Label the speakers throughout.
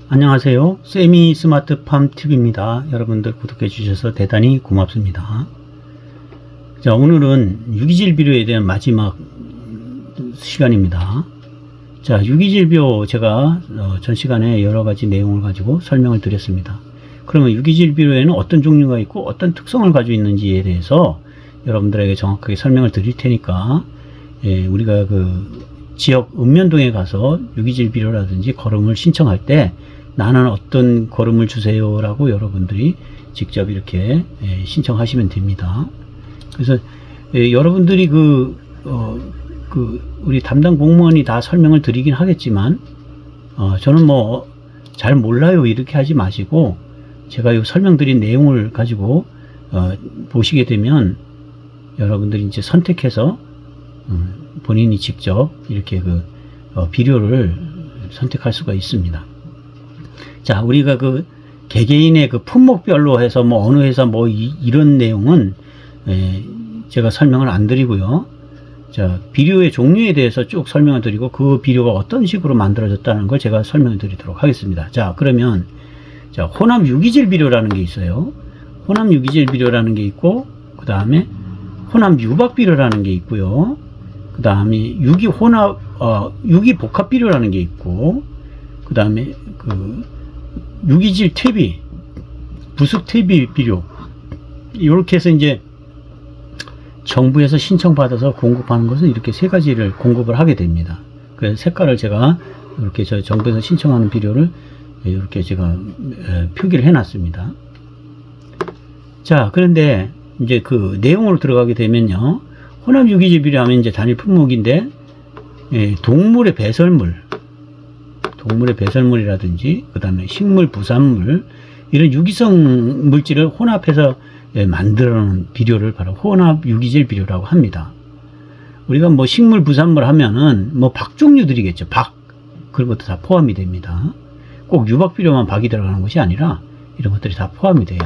Speaker 1: 안녕하세요. 세미 스마트팜 팁입니다. 여러분들 구독해 주셔서 대단히 고맙습니다. 자, 오늘은 유기질 비료에 대한 마지막 시간입니다. 자, 유기질 비료 제가 전 시간에 여러 가지 내용을 가지고 설명을 드렸습니다. 그러면 유기질 비료에는 어떤 종류가 있고 어떤 특성을 가지고 있는지에 대해서 여러분들에게 정확하게 설명을 드릴 테니까, 우리가 그 지역 읍면동에 가서 유기질 비료라든지 거름을 신청할 때 나는 어떤 거름을 주세요 라고 여러분들이 직접 이렇게 신청하시면 됩니다. 그래서 여러분들이 우리 담당 공무원이 다 설명을 드리긴 하겠지만, 저는 뭐 잘 몰라요 이렇게 하지 마시고, 제가 이 설명드린 내용을 가지고 보시게 되면 여러분들이 이제 선택해서 본인이 직접 이렇게 비료를 선택할 수가 있습니다. 자, 우리가 개개인의 품목별로 해서 어느 회사 이런 내용은 제가 설명을 안 드리고요. 자, 비료의 종류에 대해서 쭉 설명을 드리고 그 비료가 어떤 식으로 만들어졌다는 걸 제가 설명을 드리도록 하겠습니다. 자, 그러면 자, 혼합 유기질 비료라는 게 있어요. 혼합 유기질 비료라는 게 있고, 그 다음에 혼합 유박 비료라는 게 있고요. 그 다음에 유기 복합 비료라는 게 있고, 그 다음에 유기질 퇴비, 부숙 퇴비 비료, 이렇게 해서 이제 정부에서 신청받아서 공급하는 것은 이렇게 세 가지를 공급을 하게 됩니다. 그래서 색깔을 제가 이렇게 정부에서 신청하는 비료를 이렇게 제가 표기를 해놨습니다. 자, 그런데 이제 그 내용으로 들어가게 되면요, 혼합 유기질 비료 하면 이제 단일 품목인데, 동물의 배설물이라든지, 그 다음에 식물 부산물, 이런 유기성 물질을 혼합해서 만들어 놓은 비료를 바로 혼합 유기질 비료라고 합니다. 우리가 식물 부산물 하면은 박 종류들이겠죠. 그런 것도 다 포함이 됩니다. 꼭 유박 비료만 박이 들어가는 것이 아니라 이런 것들이 다 포함이 돼요.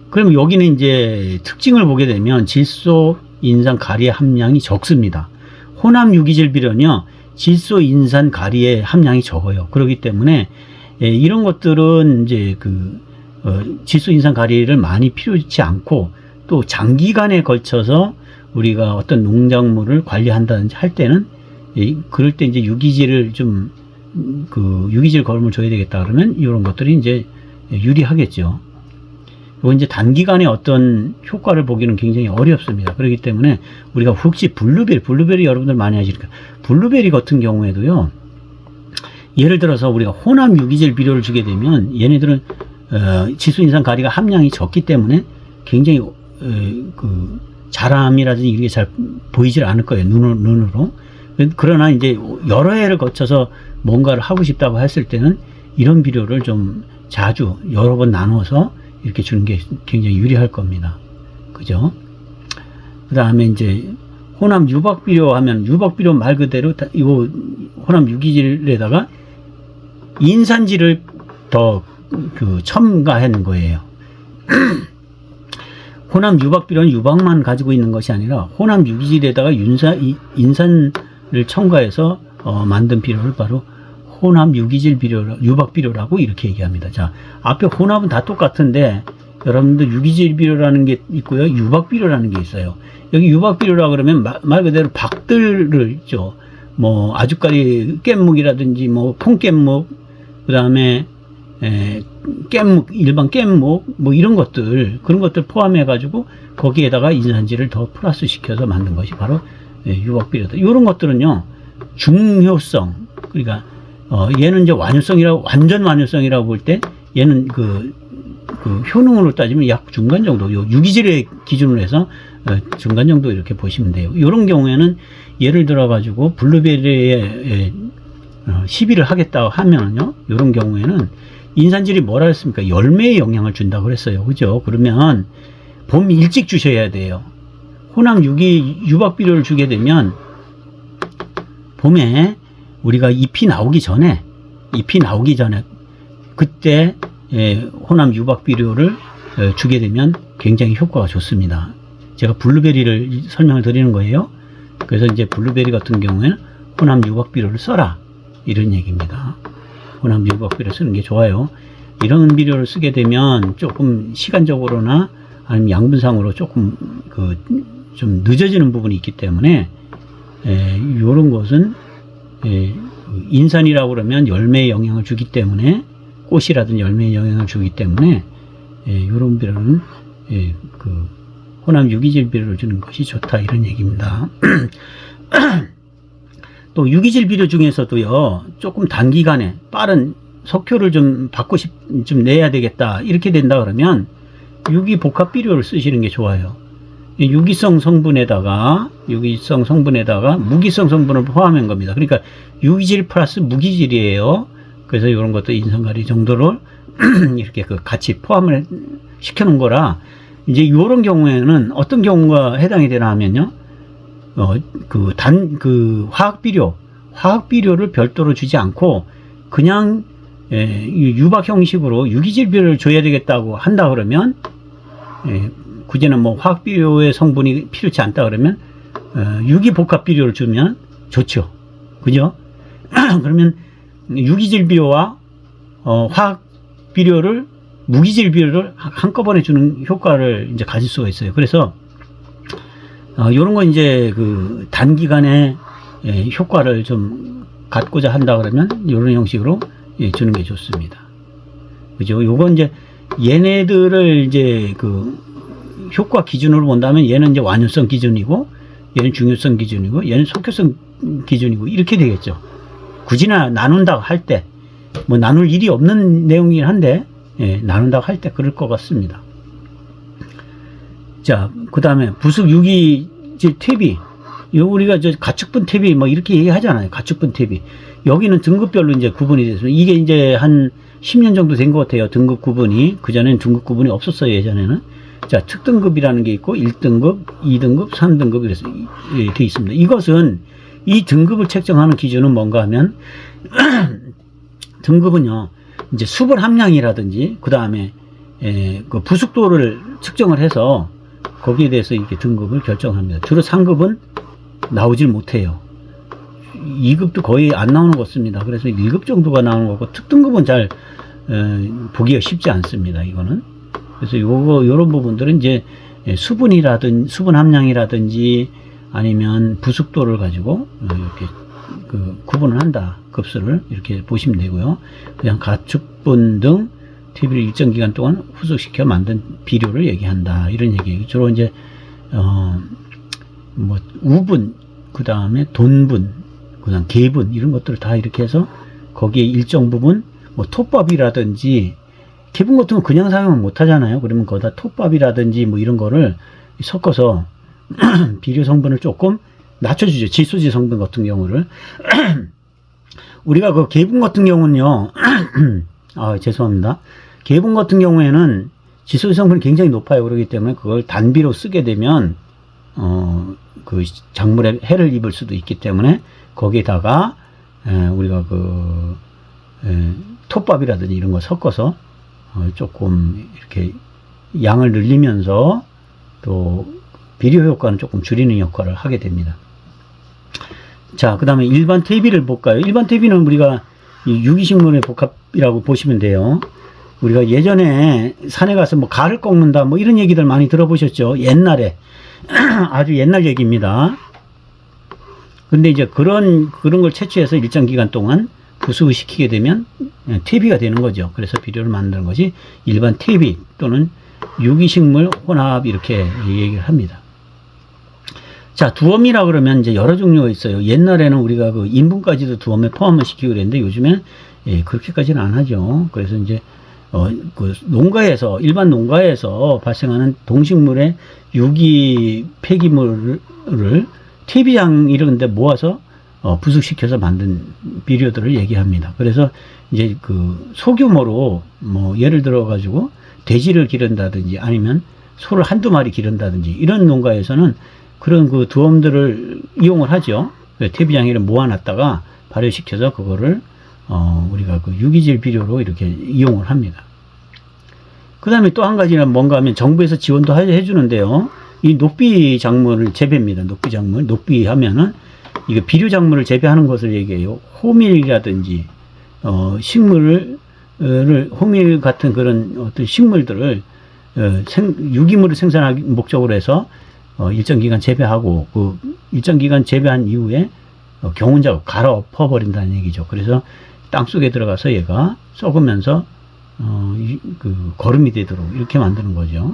Speaker 1: 그럼 여기는 이제 특징을 보게 되면 질소, 인산, 가리의 함량이 적습니다. 혼합 유기질 비료는요, 질소, 인산, 가리의 함량이 적어요. 그렇기 때문에 이런 것들은 이제 질소, 인산, 가리를 많이 필요치 않고, 또 장기간에 걸쳐서 우리가 어떤 농작물을 관리한다든지 할 때는, 그럴 때 이제 유기질을 유기질 거름을 줘야 되겠다 그러면 이런 것들이 이제 유리하겠죠. 이건 이제 단기간에 어떤 효과를 보기는 굉장히 어렵습니다. 그렇기 때문에 우리가 혹시 블루베리 여러분들 많이 하시니까, 블루베리 같은 경우에도요, 예를 들어서 우리가 혼합 유기질 비료를 주게 되면 얘네들은 질소, 인산, 가리가 함량이 적기 때문에 굉장히 자람이라든지 이게 잘 보이질 않을 거예요, 눈으로. 그러나 이제 여러 해를 거쳐서 뭔가를 하고 싶다고 했을 때는 이런 비료를 좀 자주 여러 번 나눠서 이렇게 주는 게 굉장히 유리할 겁니다. 그죠? 그 다음에 이제 혼합 유박 비료 하면, 유박 비료 말 그대로 이거 혼합 유기질에다가 인산질을 더 첨가한 거예요. 혼합 유박 비료는 유박만 가지고 있는 것이 아니라 혼합 유기질에다가 인산을 첨가해서 만든 비료를 바로 혼합 유기질 비료, 유박 비료라고 이렇게 얘기합니다. 자, 앞에 혼합은 다 똑같은데 여러분들 유기질 비료라는 게 있고요, 유박 비료라는 게 있어요. 여기 유박 비료라 그러면 말 그대로 박들을 있죠. 아주까리 깻묵이라든지 퐁깻묵, 그 다음에 깻묵, 일반 깻묵 이런 것들, 그런 것들 포함해 가지고 거기에다가 인산질을 더 플러스 시켜서 만든 것이 바로 유박 비료다. 이런 것들은요, 중효성, 그러니까 얘는 이제 완전 완효성이라고 볼 때, 얘는 효능으로 따지면 약 중간 정도, 유기질의 기준으로 해서 중간 정도 이렇게 보시면 돼요. 이런 경우에는 예를 들어 가지고 블루베리에 시비를 하겠다 하면요, 이런 경우에는 인산질이 뭐라 했습니까? 열매에 영향을 준다고 그랬어요. 그죠? 그러면 봄 일찍 주셔야 돼요. 혼합 유박 비료를 주게 되면 봄에 우리가 잎이 나오기 전에 그때 혼합 유박 비료를 주게 되면 굉장히 효과가 좋습니다. 제가 블루베리를 설명을 드리는 거예요. 그래서 이제 블루베리 같은 경우에는 혼합 유박 비료를 써라, 이런 얘기입니다. 혼합 유박비료 쓰는 게 좋아요. 이런 비료를 쓰게 되면 조금 시간적으로나 아니면 양분상으로 조금 좀 늦어지는 부분이 있기 때문에 이런 것은 인산이라고 그러면 열매에 영향을 주기 때문에, 꽃이라든 열매에 영향을 주기 때문에 이런 비료는 혼합 유기질 비료를 주는 것이 좋다, 이런 얘기입니다. 또 유기질 비료 중에서도요, 조금 단기간에 빠른 석효를 좀 좀 내야 되겠다, 이렇게 된다 그러면 유기 복합 비료를 쓰시는 게 좋아요. 유기성 성분에다가 무기성 성분을 포함한 겁니다. 그러니까 유기질 플러스 무기질이에요. 그래서 이런 것도 인산가리 정도를 이렇게 같이 포함을 시켜 놓은 거라, 이제 이런 경우에는 어떤 경우가 해당이 되나 하면요, 화학 비료를 별도로 주지 않고 그냥 유박 형식으로 유기질 비료를 줘야 되겠다고 한다 그러면, 굳이는 뭐 화학 비료의 성분이 필요치 않다 그러면 유기 복합 비료를 주면 좋죠. 그죠? 그러면 유기질 비료와 화학 비료를, 무기질 비료를 한꺼번에 주는 효과를 이제 가질 수가 있어요. 그래서 요런 건 이제 단기간에 효과를 좀 갖고자 한다 그러면 요런 형식으로 주는 게 좋습니다. 그죠? 요건 이제 얘네들을 이제 효과 기준으로 본다면 얘는 이제 완효성 기준이고, 얘는 중효성 기준이고, 얘는 석효성 기준이고, 이렇게 되겠죠. 굳이나 나눈다고 할 때, 뭐 나눌 일이 없는 내용이긴 한데, 나눈다고 할 때 그럴 것 같습니다. 자, 그 다음에 부숙 유기질 퇴비. 우리가 가축분 퇴비 뭐 이렇게 얘기하잖아요. 가축분 퇴비. 여기는 등급별로 이제 구분이 돼서, 이게 이제 한 10년 정도 된 것 같아요. 등급 구분이. 그전에는 등급 구분이 없었어요, 예전에는. 자, 특등급이라는 게 있고, 1등급, 2등급, 3등급 이래서 되어 있습니다. 이것은, 이 등급을 책정하는 기준은 뭔가 하면, 등급은요, 이제 수분 함량이라든지, 그 다음에, 부숙도를 측정을 해서, 거기에 대해서 이렇게 등급을 결정합니다. 주로 상급은 나오질 못해요. 2급도 거의 안 나오는 것 같습니다. 그래서 1급 정도가 나오는 거고, 특등급은 잘, 보기가 쉽지 않습니다, 이거는. 그래서 요런 부분들은 이제 수분 함량이라든지 아니면 부숙도를 가지고 이렇게 구분을 한다. 급수를 이렇게 보시면 되고요. 그냥 가축분 등 퇴비를 일정 기간 동안 후숙시켜 만든 비료를 얘기한다. 이런 얘기예요. 주로 이제 뭐 우분, 그 다음에 돈분, 그 다음 개분, 이런 것들을 다 이렇게 해서 거기에 일정 부분 뭐 톱밥이라든지, 개분 같은 건 그냥 사용은 못 하잖아요. 그러면 거기다 톱밥이라든지 뭐 이런 거를 섞어서 비료 성분을 조금 낮춰주죠. 지소지 성분 같은 경우를. 우리가 개분 같은 경우는요, 죄송합니다. 개분 같은 경우에는 지소지 성분이 굉장히 높아요. 그렇기 때문에 그걸 단비로 쓰게 되면, 작물에 해를 입을 수도 있기 때문에 거기에다가, 우리가 톱밥이라든지 이런 거 섞어서 조금 이렇게 양을 늘리면서 또 비료 효과는 조금 줄이는 역할을 하게 됩니다. 자, 그 다음에 일반 퇴비를 볼까요? 일반 퇴비는 우리가 유기식물의 복합이라고 보시면 돼요. 우리가 예전에 산에 가서 뭐 가를 꺾는다 뭐 이런 얘기들 많이 들어보셨죠? 옛날에. 아주 옛날 얘기입니다. 근데 이제 그런 걸 채취해서 일정 기간 동안 부숙을 시키게 되면 퇴비가 되는 거죠. 그래서 비료를 만드는 것이 일반 퇴비 또는 유기식물 혼합, 이렇게 얘기를 합니다. 자, 두엄이라 그러면 이제 여러 종류가 있어요. 옛날에는 우리가 인분까지도 두엄에 포함을 시키고 그랬는데 요즘엔 그렇게까지는 안 하죠. 그래서 이제 일반 농가에서 발생하는 동식물의 유기 폐기물을 퇴비장 이런 데 모아서 부숙시켜서 만든 비료들을 얘기합니다. 그래서 이제 소규모로 뭐 예를 들어 가지고 돼지를 기른다든지 아니면 소를 한두 마리 기른다든지 이런 농가에서는 그런 두엄들을 이용을 하죠. 퇴비장에 모아놨다가 발효시켜서 그거를 우리가 유기질 비료로 이렇게 이용을 합니다. 그 다음에 또 한 가지는 뭔가 하면 정부에서 지원도 해주는데요. 이 녹비 작물을 재배입니다. 녹비 작물. 녹비 하면은 이거 비료 작물을 재배하는 것을 얘기해요. 호밀이라든지 식물을 호밀 같은 그런 어떤 식물들을 유기물을 생산하기 목적으로 해서 일정 기간 재배하고 그 일정 기간 재배한 이후에 경운자로 갈아엎어 버린다는 얘기죠. 그래서 땅 속에 들어가서 얘가 썩으면서 그 거름이 되도록 이렇게 만드는 거죠.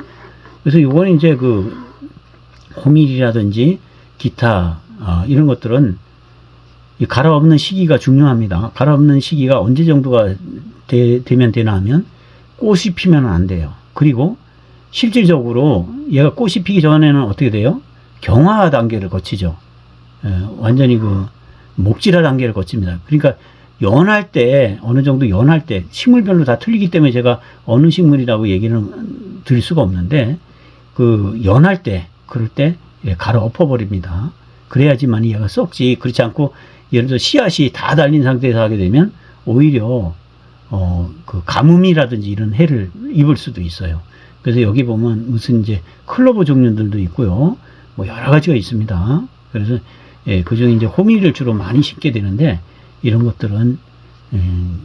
Speaker 1: 그래서 이거는 이제 그 호밀이라든지 기타 이런 것들은 이 갈아엎는 시기가 중요합니다. 갈아엎는 시기가 언제 정도가 되면 되나 하면 꽃이 피면 안 돼요. 그리고 실질적으로 얘가 꽃이 피기 전에는 어떻게 돼요? 경화 단계를 거치죠. 완전히 그 목질화 단계를 거칩니다. 그러니까 연할 때 어느 정도 연할 때 식물별로 다 틀리기 때문에 제가 어느 식물이라고 얘기는 드릴 수가 없는데 그 연할 때 그럴 때 갈아엎어 버립니다. 그래야지만 얘가 썩지. 그렇지 않고 예를 들어 씨앗이 다 달린 상태에서 하게 되면 오히려 그 가뭄이라든지 이런 해를 입을 수도 있어요. 그래서 여기 보면 무슨 이제 클로버 종류들도 있고요. 뭐 여러 가지가 있습니다. 그래서 그중에 이제 호밀을 주로 많이 심게 되는데 이런 것들은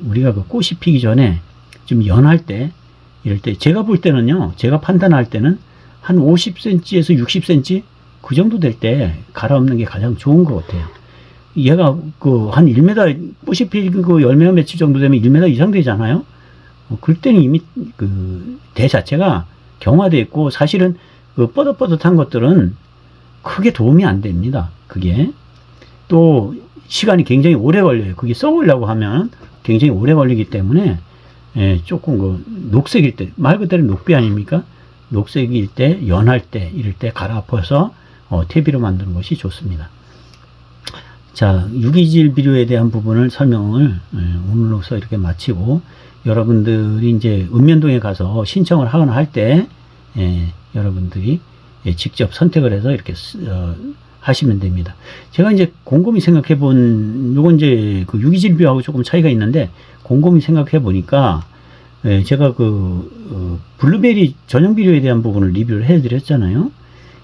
Speaker 1: 우리가 그 꽃이 피기 전에 좀 연할 때 이럴 때 제가 볼 때는요. 제가 판단할 때는 한 50cm에서 60cm 그 정도 될 때 갈아엎는 게 가장 좋은 것 같아요. 얘가 그 한 1m 꽃이 피고 열매가 며칠 정도 되면 1m 이상 되잖아요. 그럴 때는 이미 그 대 자체가 경화되어 있고 사실은 그 뻐릇뻐릇한 것들은 크게 도움이 안 됩니다. 그게 또 시간이 굉장히 오래 걸려요. 그게 썩으려고 하면 굉장히 오래 걸리기 때문에 조금 그 녹색일 때 말 그대로 녹비 아닙니까? 녹색일 때 연할 때 이럴 때 갈아엎어서 퇴비로 만드는 것이 좋습니다. 자, 유기질 비료에 대한 부분을 설명을 오늘로서 이렇게 마치고 여러분들이 이제 읍면동에 가서 신청을 하거나 할 때 여러분들이 직접 선택을 해서 이렇게 하시면 됩니다. 제가 이제 곰곰이 생각해 본 요건 이제 그 유기질 비료하고 조금 차이가 있는데 곰곰이 생각해 보니까 제가 그 블루베리 전용 비료에 대한 부분을 리뷰를 해 드렸잖아요.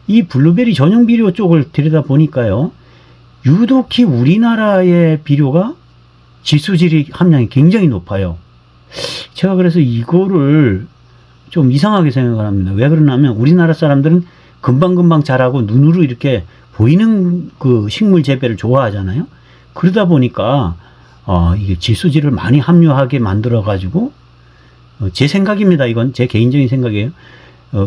Speaker 1: 이 블루베리 전용 비료 쪽을 들여다 보니까요. 유독히 우리나라의 비료가 지수질 함량이 굉장히 높아요. 제가 그래서 이거를 좀 이상하게 생각을 합니다. 왜 그러냐면 우리나라 사람들은 금방금방 자라고 눈으로 이렇게 보이는 그 식물 재배를 좋아하잖아요. 그러다 보니까 이게 지수질을 많이 함유하게 만들어 가지고 제 생각입니다. 이건 제 개인적인 생각이에요.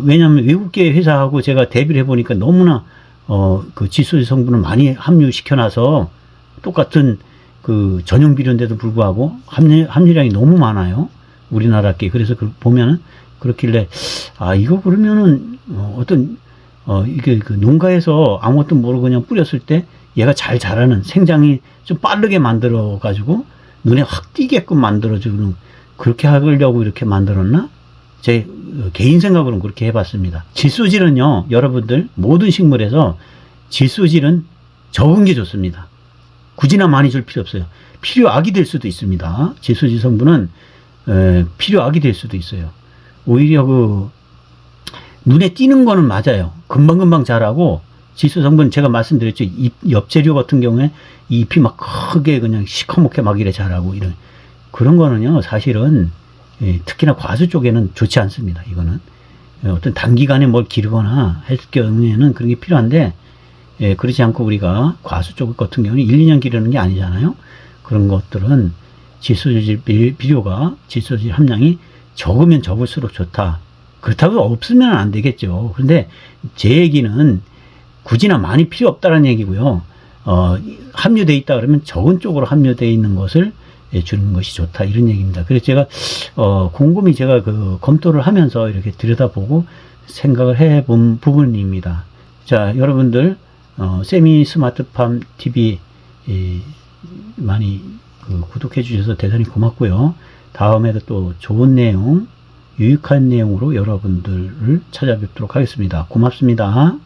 Speaker 1: 왜냐하면 외국계 회사하고 제가 대비를 해보니까 너무나 그 지수질 성분을 많이 함유시켜놔서 똑같은 그 전용 비료인데도 불구하고 함유량이 너무 많아요. 우리나라께. 그래서 보면은 그렇길래 이거 그러면은 이게 그 농가에서 아무것도 모르고 그냥 뿌렸을 때 얘가 잘 자라는 생장이 좀 빠르게 만들어 가지고 눈에 확 띄게끔 만들어주는 그렇게 하려고 이렇게 만들었나? 제 개인 생각으로는 그렇게 해봤습니다. 질소질은요, 여러분들 모든 식물에서 질소질은 적은 게 좋습니다. 굳이나 많이 줄 필요 없어요. 필요악이 될 수도 있습니다. 질소질 성분은 필요악이 될 수도 있어요. 오히려 그 눈에 띄는 거는 맞아요. 금방금방 자라고 질소 성분 제가 말씀드렸죠. 엽재료 같은 경우에 잎이 막 크게 그냥 시커멓게 막 이래 자라고 이런 그런 거는요 사실은 특히나 과수 쪽에는 좋지 않습니다. 이거는 어떤 단기간에 뭘 기르거나 할 경우에는 그런 게 필요한데 그렇지 않고 우리가 과수 쪽 같은 경우는 1, 2년 기르는 게 아니잖아요. 그런 것들은 질소질 비료가 질소질 함량이 적으면 적을수록 좋다. 그렇다고 없으면 안 되겠죠. 그런데 제 얘기는 굳이나 많이 필요 없다는 얘기고요. 함유되어 있다 그러면 적은 쪽으로 함유되어 있는 것을 주는 것이 좋다 이런 얘기입니다. 그래서 제가 곰곰이 제가 그 검토를 하면서 이렇게 들여다보고 생각을 해본 부분입니다. 자, 여러분들 세미 스마트팜 TV 많이 구독해 주셔서 대단히 고맙고요. 다음에도 또 좋은 내용, 유익한 내용으로 여러분들을 찾아뵙도록 하겠습니다. 고맙습니다.